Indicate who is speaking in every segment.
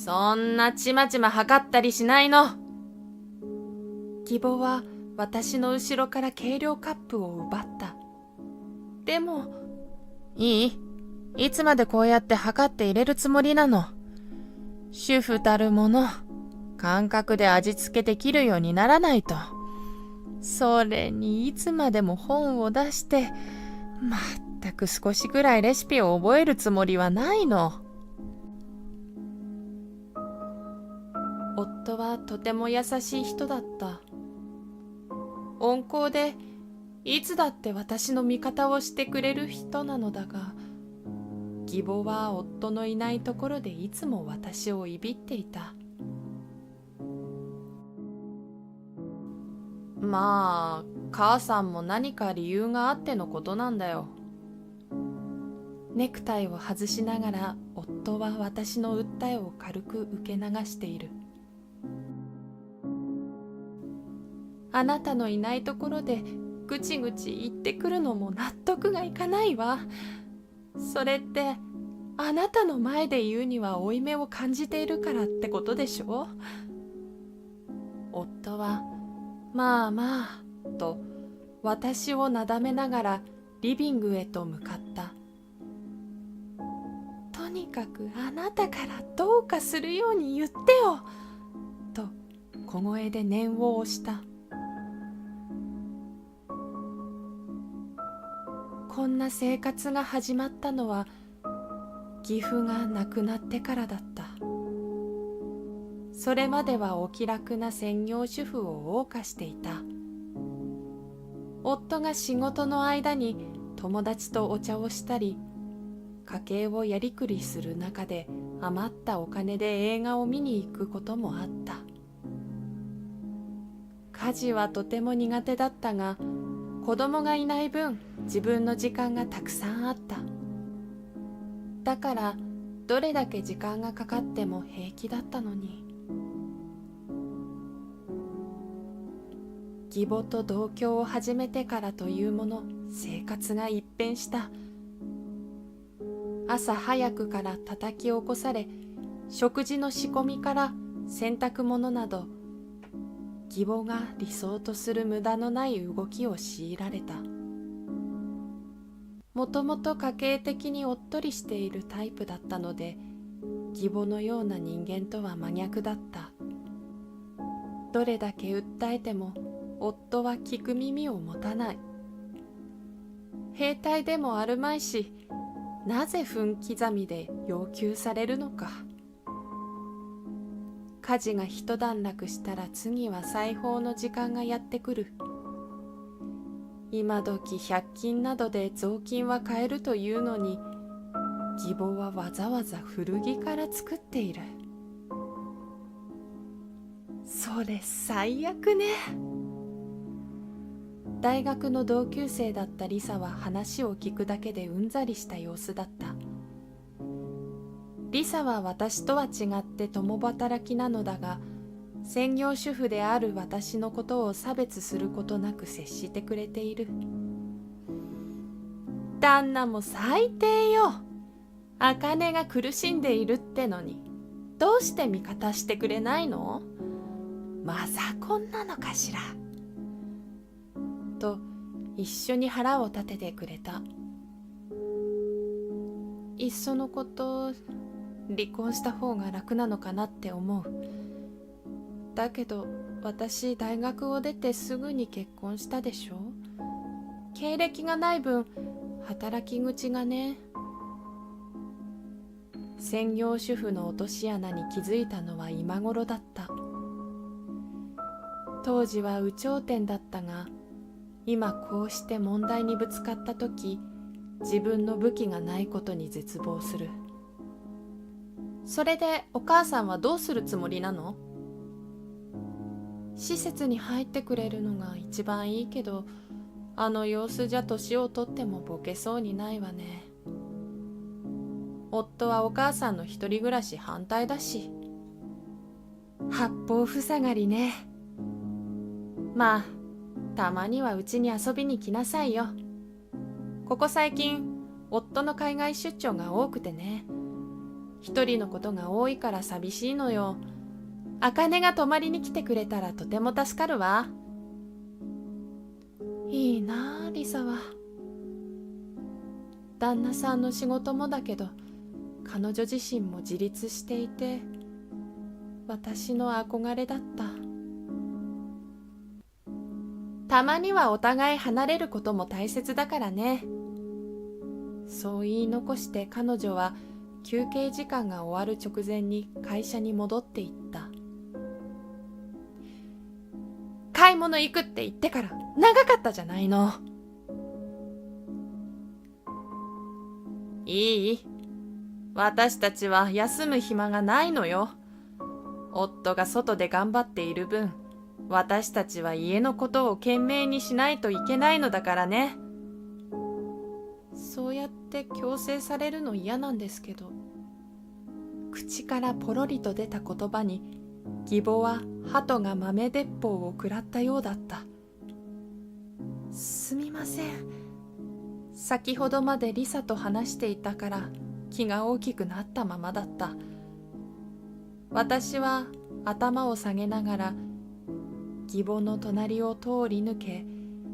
Speaker 1: そんなちまちま測ったりしないの。
Speaker 2: 義母は私の後ろから計量カップを奪った。でも、
Speaker 1: いつまでこうやって測って入れるつもりなの。主婦たるもの、感覚で味付けできるようにならないと。それにいつまでも本を出して、まったく少しぐらいレシピを覚えるつもりはないの。
Speaker 2: 夫はとても優しい人だった。温厚でいつだって私の味方をしてくれる人なのだが、義母は夫のいないところでいつも私をいびっていた。
Speaker 1: まあ、母さんも何か理由があってのことなんだよ。
Speaker 2: ネクタイを外しながら夫は私の訴えを軽く受け流している。あなたのいないところでぐちぐち言ってくるのも納得がいかないわ。それってあなたの前で言うには負い目を感じているからってことでしょ。夫はまあまあと私をなだめながらリビングへと向かった。とにかくあなたからどうかするように言ってよと小声で念を押した。こんな生活が始まったのは義父が亡くなってからだった。それまではお気楽な専業主婦を謳歌していた。夫が仕事の間に友達とお茶をしたり、家計をやりくりする中で余ったお金で映画を見に行くこともあった。家事はとても苦手だったが、子供がいない分自分の時間がたくさんあった。だからどれだけ時間がかかっても平気だったのに。義母と同居を始めてからというもの、生活が一変した。朝早くから叩き起こされ、食事の仕込みから洗濯物など、義母が理想とする無駄のない動きを強いられた。もともと家計的におっとりしているタイプだったので、義母のような人間とは真逆だった。どれだけ訴えても夫は聞く耳を持たない。兵隊でもあるまいし、なぜ分刻みで要求されるのか。家事が一段落したら次は裁縫の時間がやってくる。今時100均などで雑巾は買えるというのに、義母はわざわざ古着から作っている。それ最悪ね。大学の同級生だったリサは話を聞くだけでうんざりした様子だった。リサは私とは違って共働きなのだが、専業主婦である私のことを差別することなく接してくれている。旦那も最低よ。茜が苦しんでいるってのに、どうして味方してくれないの？マザコンなのかしら。と一緒に腹を立ててくれた。いっそのこと離婚した方が楽なのかなって思う。だけど私大学を出てすぐに結婚したでしょ。経歴がない分働き口がね。専業主婦の落とし穴に気づいたのは今頃だった。当時は有頂天だったが、今こうして問題にぶつかった時、自分の武器がないことに絶望する。それでお母さんはどうするつもりなの？施設に入ってくれるのが一番いいけど、あの様子じゃ年をとってもボケそうにないわね。夫はお母さんの一人暮らし反対だし。八方塞がりね。まあたまにはうちに遊びに来なさいよ。ここ最近夫の海外出張が多くてね、一人のことが多いから寂しいのよ。茜が泊まりに来てくれたらとても助かるわ。いいなあ、リサは。旦那さんの仕事もだけど、彼女自身も自立していて、私の憧れだった。たまにはお互い離れることも大切だからね。そう言い残して彼女は休憩時間が終わる直前に会社に戻っていった。買い物行くって言ってから長かったじゃないの。いい？私たちは休む暇がないのよ。夫が外で頑張っている分、私たちは家のことを懸命にしないといけないのだからね。そうやって強制されるの嫌なんですけど。口からポロリと出た言葉に、義母は鳩が豆鉄砲を食らったようだった。すみません。先ほどまでリサと話していたから気が大きくなったままだった。私は頭を下げながら義母の隣を通り抜け、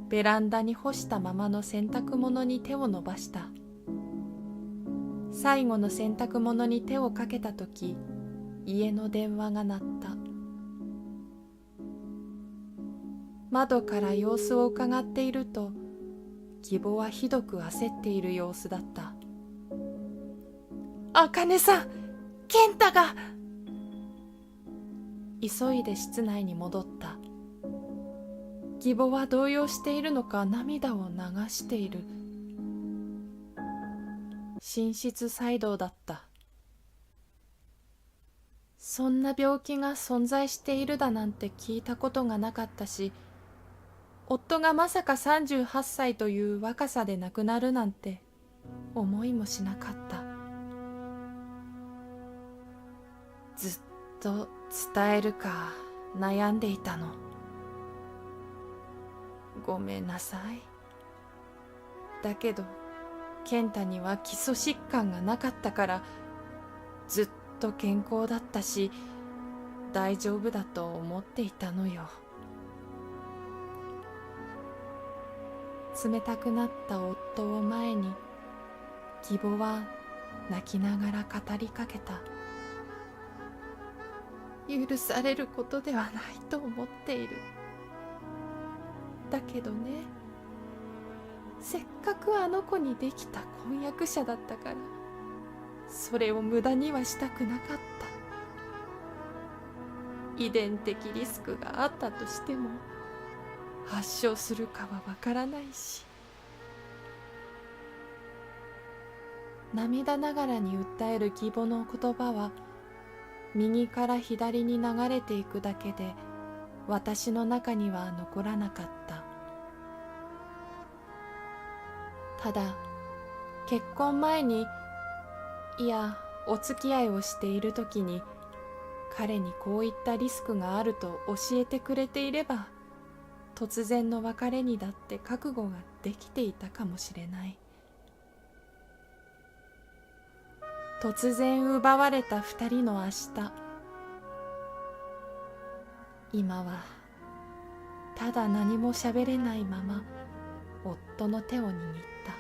Speaker 2: ベランダに干したままの洗濯物に手を伸ばした。最後の洗濯物に手をかけたとき、家の電話が鳴った。窓から様子を伺っていると、義母はひどく焦っている様子だった。茜さん、健太が。急いで室内に戻った。義母は動揺しているのか涙を流している。心室細動だった。そんな病気が存在しているだなんて聞いたことがなかったし、夫がまさか38歳という若さで亡くなるなんて思いもしなかった。ずっと伝えるか悩んでいたの。ごめんなさい。だけど健太には基礎疾患がなかったからずっと健康だったし大丈夫だと思っていたのよ。冷たくなった夫を前に義母は泣きながら語りかけた。許されることではないと思っている。だけどね、せっかくあの子にできた婚約者だったから、それを無駄にはしたくなかった。遺伝的リスクがあったとしても、発症するかはわからないし。涙ながらに訴える義母の言葉は、右から左に流れていくだけで、私の中には残らなかった。ただ、結婚前に、いや、お付き合いをしている時に、彼にこういったリスクがあると教えてくれていれば、突然の別れにだって覚悟ができていたかもしれない。突然奪われた二人の明日。今はただ何も喋れないまま夫の手を握った。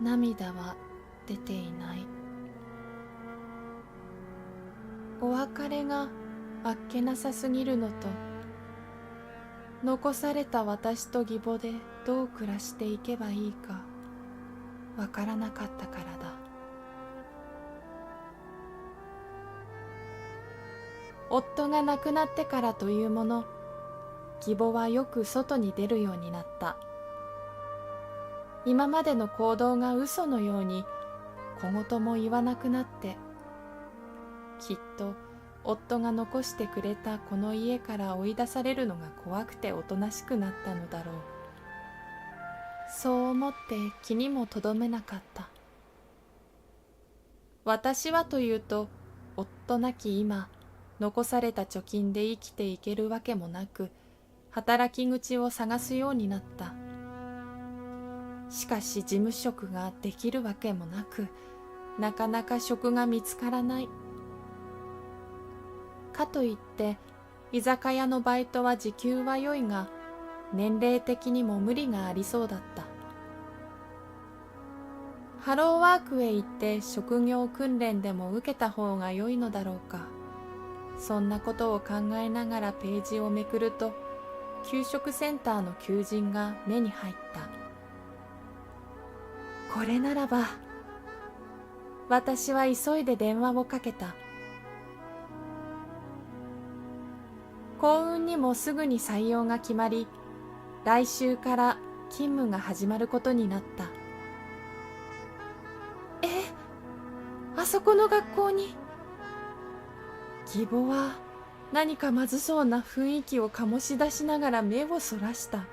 Speaker 2: 涙は出ていない。お別れがあっけなさすぎるのと、残された私と義母でどう暮らしていけばいいかわからなかったからだ。夫が亡くなってからというもの、義母はよく外に出るようになった。今までの行動が嘘のように小言も言わなくなって、きっと夫が残してくれたこの家から追い出されるのが怖くておとなしくなったのだろう。そう思って気にもとどめなかった。私はというと、夫なき今、残された貯金で生きていけるわけもなく、働き口を探すようになった。しかし事務職ができるわけもなく、なかなか職が見つからない。かといって居酒屋のバイトは時給は良いが、年齢的にも無理がありそうだった。ハローワークへ行って職業訓練でも受けた方が良いのだろうか。そんなことを考えながらページをめくると、給食センターの求人が目に入った。これならば。私は急いで電話をかけた。幸運にもすぐに採用が決まり、来週から勤務が始まることになった。あそこの学校に。義母は何かまずそうな雰囲気を醸し出しながら目をそらした。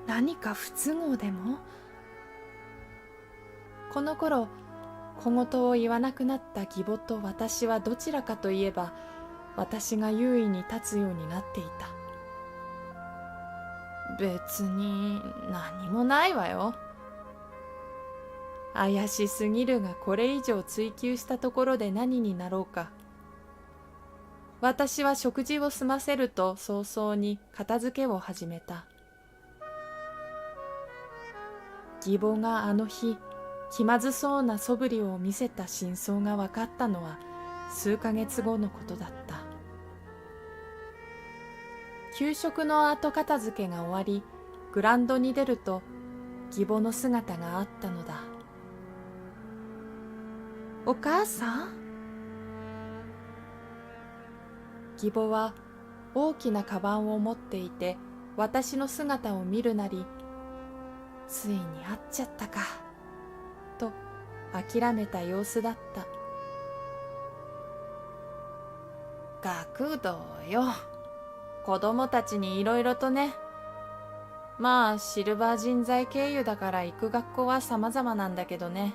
Speaker 2: 何か不都合でも？この頃、小言を言わなくなった義母と私はどちらかといえば、私が優位に立つようになっていた。別に何もないわよ。怪しすぎるが、これ以上追求したところで何になろうか。私は食事を済ませると早々に片付けを始めた。義母があの日気まずそうな素振りを見せた真相が分かったのは数ヶ月後のことだった。給食の後片付けが終わり、グラウンドに出ると義母の姿があったのだ。お母さん？義母は大きなカバンを持っていて、私の姿を見るなり、ついに会っちゃったかと諦めた様子だった。学童よ。子供たちにいろいろとね。まあシルバー人材経由だから行く学校は様々なんだけどね。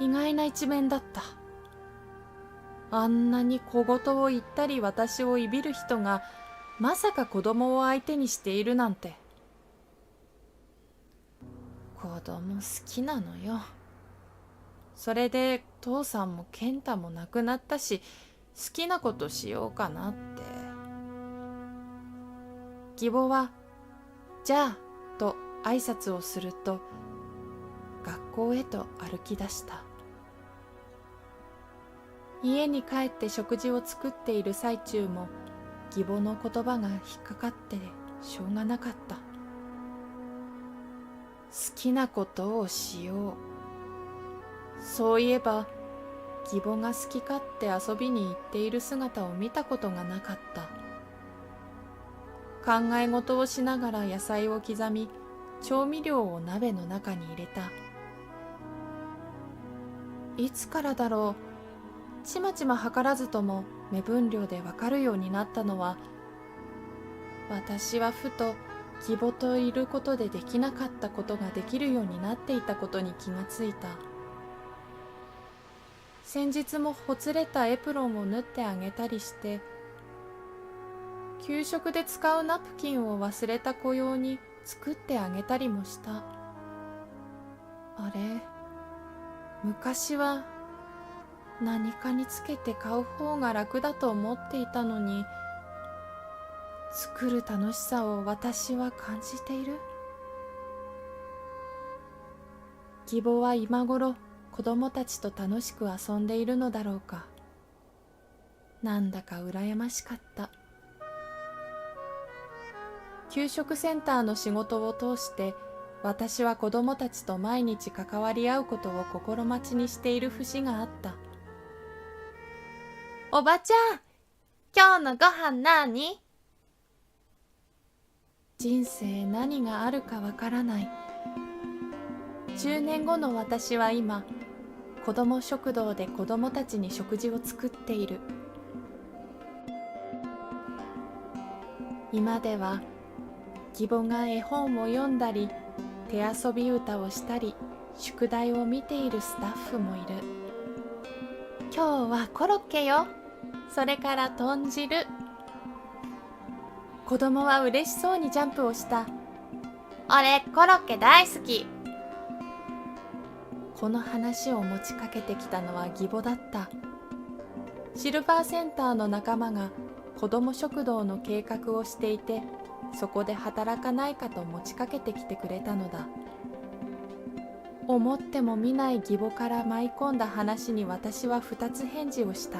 Speaker 2: 意外な一面だった。あんなに小言を言ったり私をいびる人がまさか子供を相手にしているなんて。子供好きなのよ。それで父さんも健太も亡くなったし、好きなことしようかなって。義母はじゃあと挨拶をすると学校へと歩き出した。家に帰って食事を作っている最中も義母の言葉が引っかかってしょうがなかった。好きなことをしよう。そういえば義母が好き勝手遊びに行っている姿を見たことがなかった。考え事をしながら野菜を刻み、調味料を鍋の中に入れた。いつからだろう、ちまちま計らずとも目分量でわかるようになったのは、私はふと義母といることでできなかったことができるようになっていたことに気がついた。先日もほつれたエプロンを縫ってあげたりして、給食で使うナプキンを忘れた子用に作ってあげたりもした。あれ、昔は何かにつけて買う方が楽だと思っていたのに、作る楽しさを私は感じている。義母は今頃子供たちと楽しく遊んでいるのだろうか。なんだか羨ましかった。給食センターの仕事を通して私は子供たちと毎日関わり合うことを心待ちにしている節があった。おばちゃん、今日のご飯何？人生何があるかわからない。10年後の私は今、子ども食堂で子どもたちに食事を作っている。今では義母が絵本を読んだり、手遊び歌をしたり、宿題を見ているスタッフもいる。今日はコロッケよ。それから豚汁。子供は嬉しそうにジャンプをした。
Speaker 1: 俺コロッケ大好き。
Speaker 2: この話を持ちかけてきたのは義母だった。シルバーセンターの仲間が子ども食堂の計画をしていて、そこで働かないかと持ちかけてきてくれたのだ。思ってもみない義母から舞い込んだ話に私は2つ返事をした。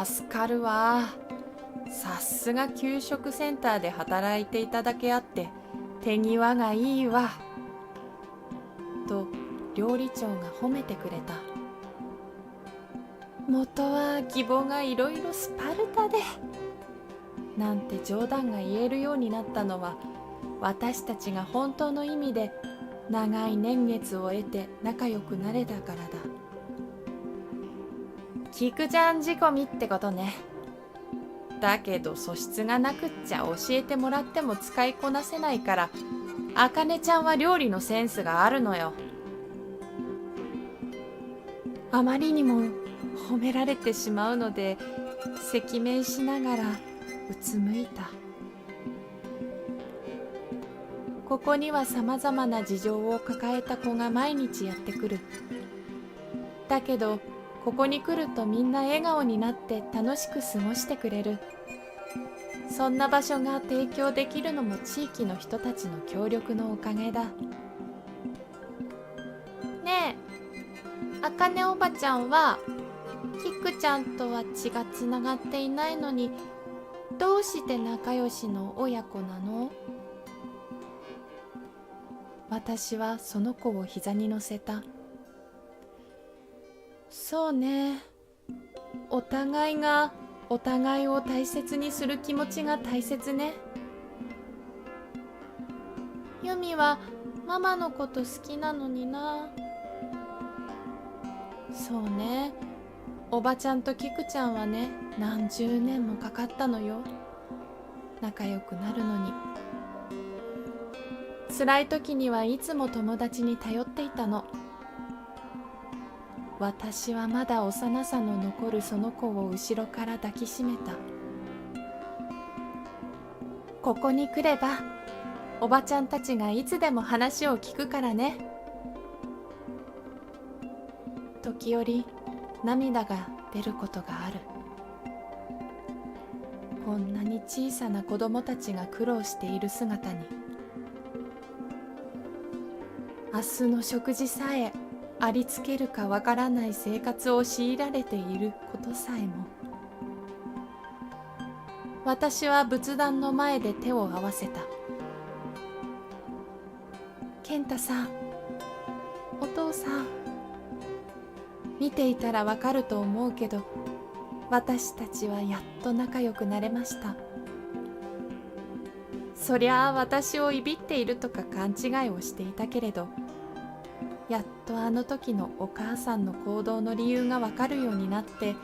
Speaker 2: 助かるわ。さすが給食センターで働いていただけあって手際がいいわ。と料理長が褒めてくれた。元は義母がいろいろスパルタでなんて冗談が言えるようになったのは、私たちが本当の意味で長い年月を得て仲良くなれたからだ。
Speaker 1: 菊ちゃん仕込みってことね。
Speaker 2: だけど素質がなくっちゃ教えてもらっても使いこなせないから、あかねちゃんは料理のセンスがあるのよ。あまりにも褒められてしまうので赤面しながらうつむいた。ここにはさまざまな事情を抱えた子が毎日やってくる。だけどここに来るとみんな笑顔になって楽しく過ごしてくれる。そんな場所が提供できるのも地域の人たちの協力のおかげだ。
Speaker 1: ねえ、あかねおばちゃんはキクちゃんとは血がつながっていないのに、どうして仲良しの親子なの？
Speaker 2: 私はその子を膝に乗せた。そうね、お互いがお互いを大切にする気持ちが大切ね。
Speaker 1: ユミはママのこと好きなのにな。
Speaker 2: そうね、おばちゃんとキクちゃんはね、何十年もかかったのよ、仲良くなるのに。辛い時にはいつも友達に頼っていたの。私はまだ幼さの残るその子を後ろから抱きしめた。ここに来ればおばちゃんたちがいつでも話を聞くからね。時折涙が出ることがある。こんなに小さな子供たちが苦労している姿に。明日の食事さえありつけるかわからない生活を強いられていることさえも。私は仏壇の前で手を合わせた。健太さん、お父さん、見ていたらわかると思うけど、私たちはやっと仲良くなれました。そりゃあ私をいびっているとか勘違いをしていたけれど、やっとあの時のお母さんの行動の理由がわかるようになって、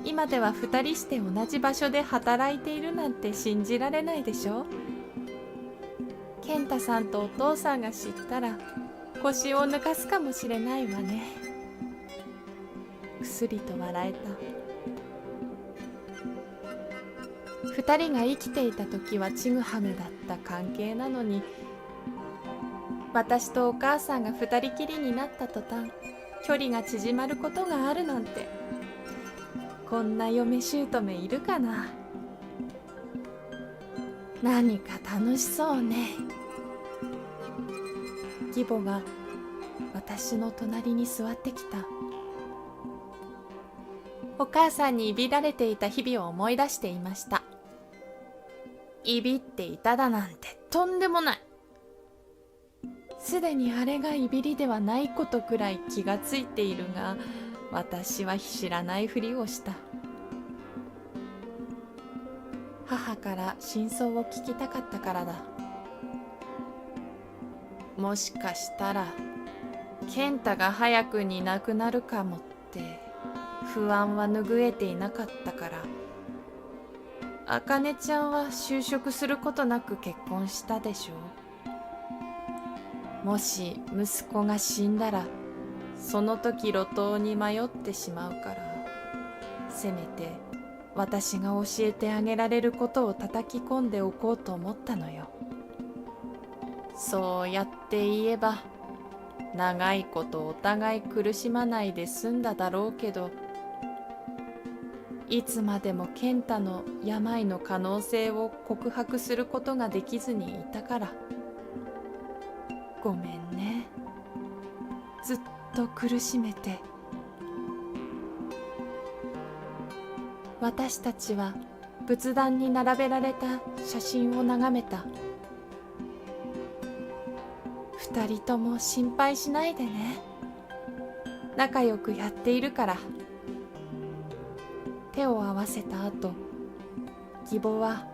Speaker 2: 今では2人して同じ場所で働いているなんて信じられないでしょ。健太さんとお父さんが知ったら腰を抜かすかもしれないわね。くすりと笑えた。2人が生きていた時はちぐはぐだった関係なのに、私とお母さんが2人きりになった途端、距離が縮まることがあるなんて。こんな嫁姑いるかな。何か楽しそうね。義母が私の隣に座ってきた。お母さんにいびられていた日々を思い出していました。いびっていただなんてとんでもない。すでにあれがいびりではないことくらい気がついているが、私は知らないふりをした。母から真相を聞きたかったからだ。もしかしたら健太が早くに亡くなるかもって不安は拭えていなかったから。あかねちゃんは就職することなく結婚したでしょ。もし息子が死んだらその時路頭に迷ってしまうから、せめて私が教えてあげられることを叩き込んでおこうと思ったのよ。そうやって言えば長いことお互い苦しまないで済んだだろうけど、いつまでも健太の病の可能性を告白することができずにいたから、ごめんね。ずっと苦しめて。私たちは仏壇に並べられた写真を眺めた。二人とも心配しないでね。仲良くやっているから。手を合わせた後、義母は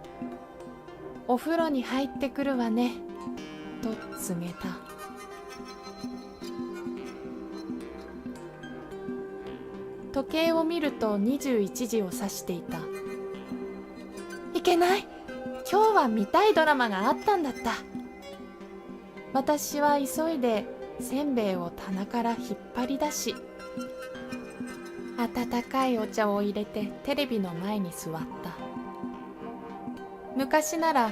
Speaker 2: お風呂に入ってくるわねと告げた。時計を見ると21時を指していた。いけない、今日は見たいドラマがあったんだった。私は急いでせんべいを棚から引っ張り出し、温かいお茶を入れてテレビの前に座った。昔なら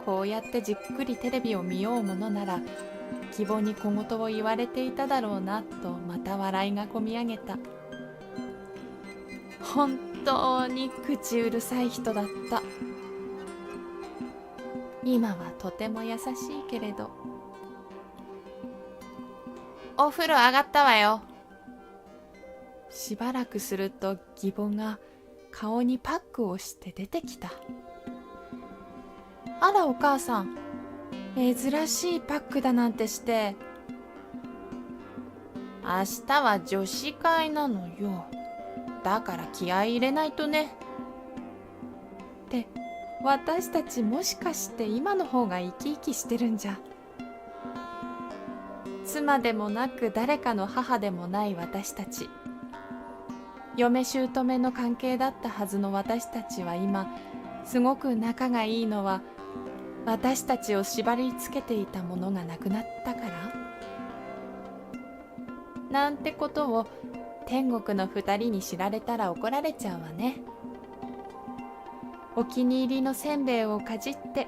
Speaker 2: こうやってじっくりテレビを見ようものなら、義母に小言を言われていただろうなとまた笑いがこみ上げた。本当に口うるさい人だった。今はとても優しいけれど。お風呂上がったわよ。しばらくすると義母が顔にパックをして出てきた。あらお母さん、珍しいパックだなんてして。明日は女子会なのよ。だから気合い入れないとね。って、私たちもしかして今の方が生き生きしてるんじゃ。妻でもなく誰かの母でもない私たち。嫁姑の関係だったはずの私たちは今、すごく仲がいいのは、私たちを縛りつけていたものがなくなったから？なんてことを天国の二人に知られたら怒られちゃうわね。お気に入りのせんべいをかじって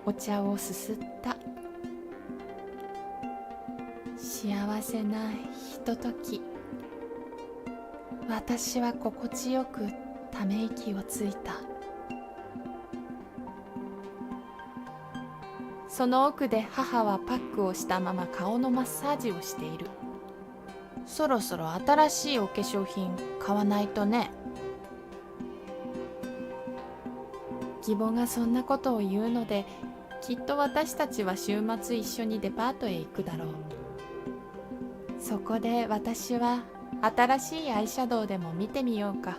Speaker 2: お茶をすすった。幸せなひととき。私は心地よくため息をついた。その奥で母はパックをしたまま顔のマッサージをしている。そろそろ新しいお化粧品買わないとね。義母がそんなことを言うので、きっと私たちは週末一緒にデパートへ行くだろう。そこで私は新しいアイシャドウでも見てみようか。